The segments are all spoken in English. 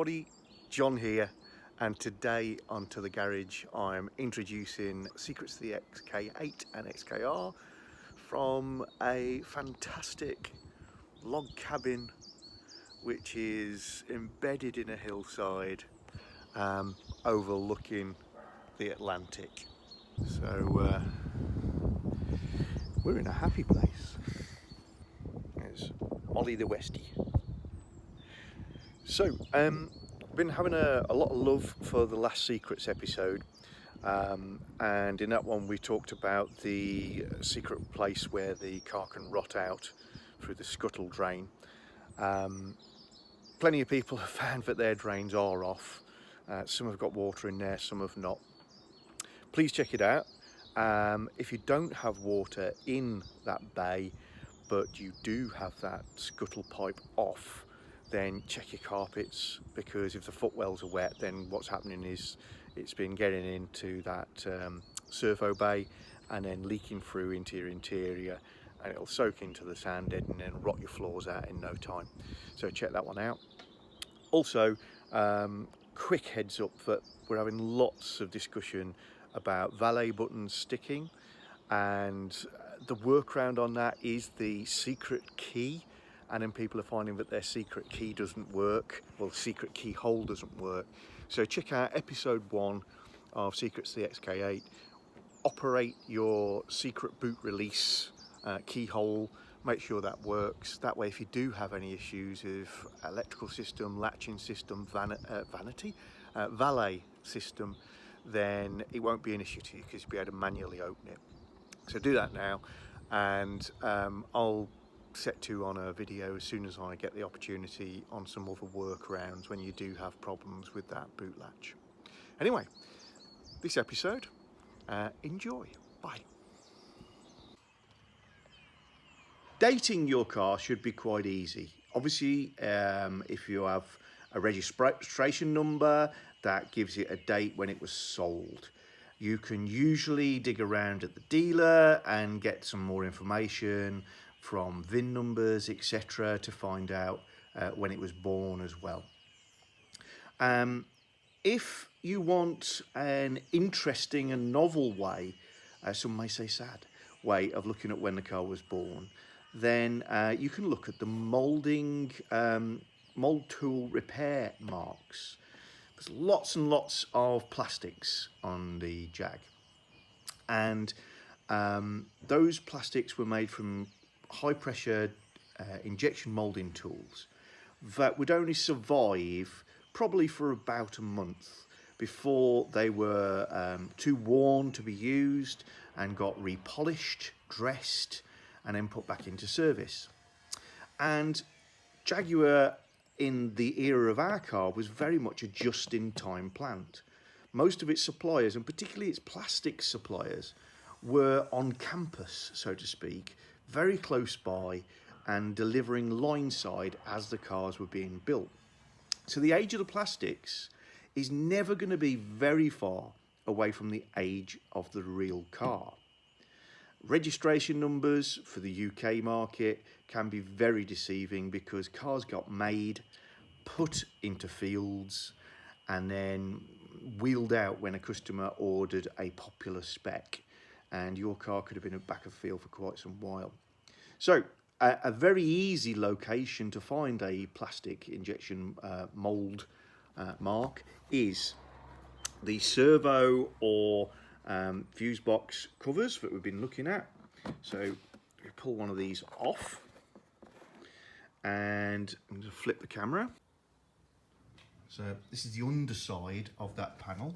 everybody, John here, and today onto the garage I'm introducing secrets to the XK8 and XKR from a fantastic log cabin which is embedded in a hillside overlooking the Atlantic. So we're in a happy place. There's Ollie the Westie. So, been having a lot of love for the last secrets episode, and in that one we talked about the secret place where the car can rot out through the scuttle drain. Plenty of people have found that their drains are off. Some have got water in there, some have not. Please check it out. If you don't have water in that bay, but you do have that scuttle pipe off, then check your carpets, because if the footwells are wet, then what's happening is it's been getting into that servo bay and then leaking through into your interior, and it'll soak into the sand and then rot your floors out in no time. So check that one out. Also, quick heads up that we're having lots of discussion about valet buttons sticking, and the workaround on that is the secret key. And then people are finding that their secret key doesn't work, well, the secret keyhole doesn't work. So check out episode 1 of Secrets to the XK8. Operate your secret boot release keyhole, make sure that works. That way, if you do have any issues with electrical system, latching system, valet system, then it won't be an issue to you because you'll be able to manually open it. So do that now, and I'll set to on a video as soon as I get the opportunity on some other workarounds when you do have problems with that boot latch. Anyway, this episode, enjoy. Bye. Dating your car should be quite easy. Obviously, if you have a registration number, that gives you a date when it was sold. You can usually dig around at the dealer and get some more information from VIN numbers, etc., to find out when it was born as well. If you want an interesting and novel way, some may say sad, way of looking at when the car was born, then you can look at the mould tool repair marks. There's lots and lots of plastics on the Jag, and those plastics were made from high pressure injection moulding tools that would only survive probably for about a month before they were too worn to be used and got repolished, dressed, and then put back into service. And Jaguar, in the era of our car, was very much a just-in-time plant. Most of its suppliers, and particularly its plastic suppliers, were on campus, so to speak, very close by and delivering line side as the cars were being built. So the age of the plastics is never going to be very far away from the age of the real car. Registration numbers for the UK market can be very deceiving because cars got made, put into fields, and then wheeled out when a customer ordered a popular spec, and your car could have been back of field for quite some while. So a very easy location to find a plastic injection mould mark is the servo or fuse box covers that we've been looking at. So we pull one of these off, and I'm going to flip the camera. So this is the underside of that panel,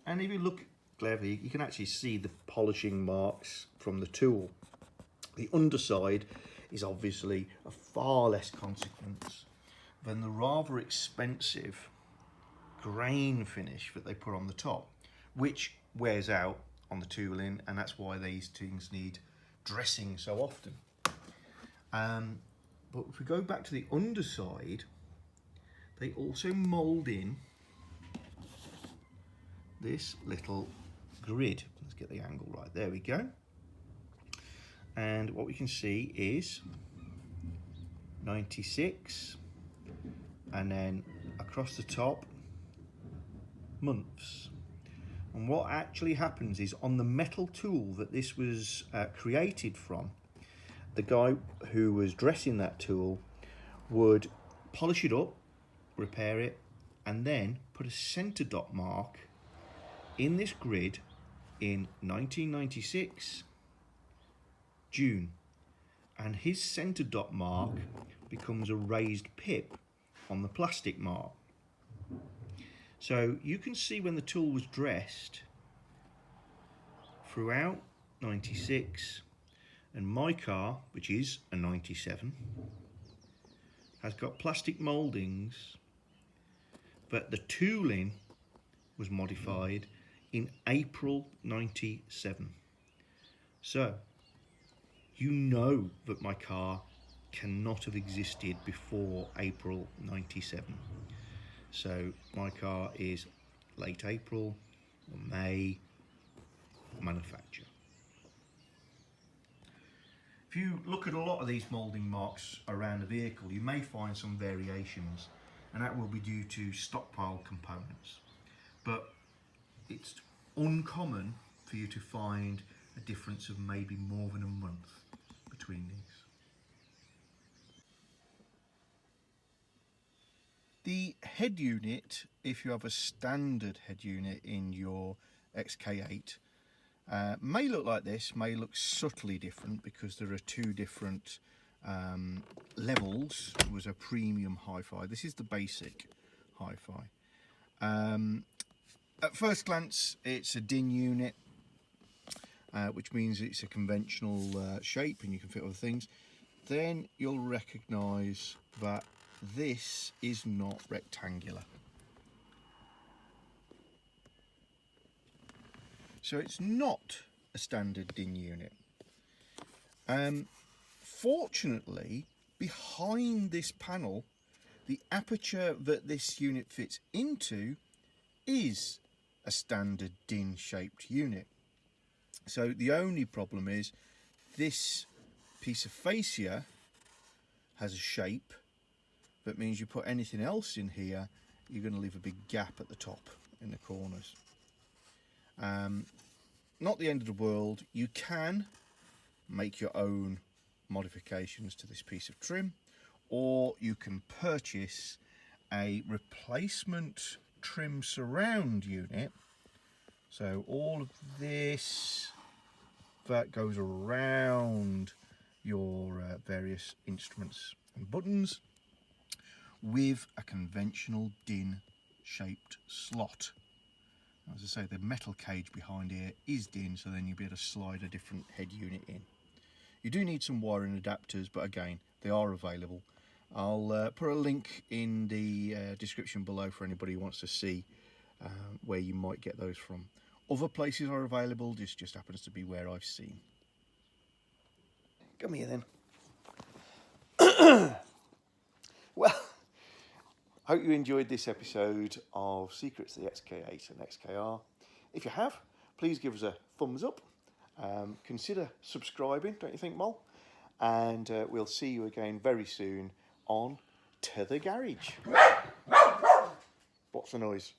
and if you look cleverly, you can actually see the polishing marks from the tool. The underside is obviously of far less consequence than the rather expensive grain finish that they put on the top, which wears out on the tooling, and that's why these things need dressing so often. But if we go back to the underside, they also mould in this little grid. Let's get the angle right. There we go. And what we can see is 96, and then across the top, months. And what actually happens is, on the metal tool that this was created from, the guy who was dressing that tool would polish it up, repair it, and then put a centre dot mark in this grid in 1996, June. And his centre dot mark becomes a raised pip on the plastic mark. So you can see when the tool was dressed throughout 96, and my car, which is a 97, has got plastic mouldings, but the tooling was modified in April 97. So you know that my car cannot have existed before April 97. So my car is late April or May manufacture. If you look at a lot of these moulding marks around the vehicle, you may find some variations, and that will be due to stockpile components. But it's uncommon for you to find a difference of maybe more than a month between these. The head unit, if you have a standard head unit in your XK8, may look like this, may look subtly different because there are two different levels. There was a premium hi-fi. This is the basic hi-fi. At first glance, it's a DIN unit, which means it's a conventional shape and you can fit other things. Then you'll recognise that this is not rectangular. So it's not a standard DIN unit. Fortunately, behind this panel, the aperture that this unit fits into is a standard DIN shaped unit. So the only problem is this piece of fascia has a shape that means you put anything else in here, you're going to leave a big gap at the top in the corners. Not the end of the world. You can make your own modifications to this piece of trim, or you can purchase a replacement trim surround unit. So all of this that goes around your various instruments and buttons with a conventional DIN shaped slot. As I say, the metal cage behind here is DIN, so then you'll be able to slide a different head unit in. You do need some wiring adapters, but again, they are available. I'll put a link in the description below for anybody who wants to see where you might get those from. Other places are available, this just happens to be where I've seen. Come here then. Well, hope you enjoyed this episode of Secrets of the XK8 and XKR. If you have, please give us a thumbs up. Consider subscribing, don't you think, Mol? And we'll see you again very soon on To The Garage. What's the noise?